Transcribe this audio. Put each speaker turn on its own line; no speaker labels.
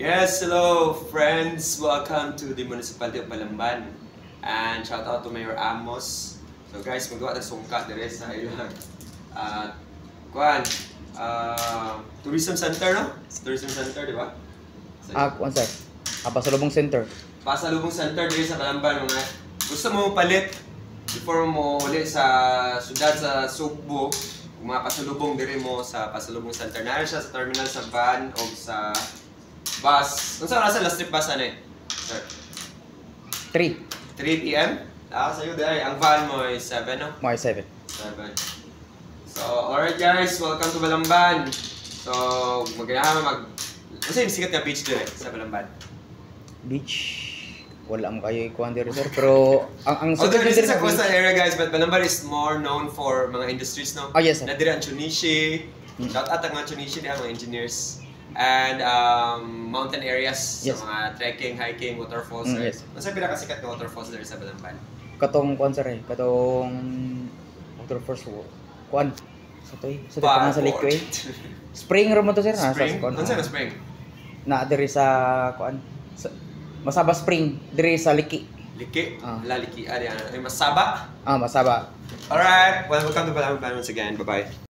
Yes, hello friends. Welcome to the Municipality of Balamban. And shout out to Mayor Amos. So guys, magawa ng sungka dire sa ilang tourism center, no? Tourism center, di ba?
Kuan sir. Pasalubong center.
Pasalubong center dire sa Balamban mga gusto mo palit before mo ulit sa syudad sa Sugbo. Kung mga pasalubong dire mo sa pasalubong center. Naara siya sa terminal sa van o sa bus. Kung saan nasa last trip bus ano eh? Sir?
3
PM? Sa'yo dahil. Ang van mo ay 7, no?
Mga 7.
7. So, alright guys. Welcome to Balamban. So, kasi yung sikat na beach dire sa Balamban.
Beach. Wala mo kayo ikuhan dire sir. Pero, ang
although this is a coastal area guys, but Balamban is more known for mga industries, no?
Oh, yes sir.
Na dire ang Chunichi. Shout out ang mga Chunichi diyan, mga engineers. And mountain areas,
yes.
So mga trekking, hiking, waterfalls.
Yes.
Ano sa pinakasikat na waterfalls there sa Balamban?
Katong kuan sir eh. Katong waterfalls kuan. Sa toy. Sa sa lake eh. Spring ro mo to sir na sa kuan.
Ano sa spring?
Na diri sa kuan. Masaba Spring diri sa Liki.
Liki? Liki. Ay Masaba?
Masaba.
Alright. Well, welcome to Balamban once again. Bye-bye.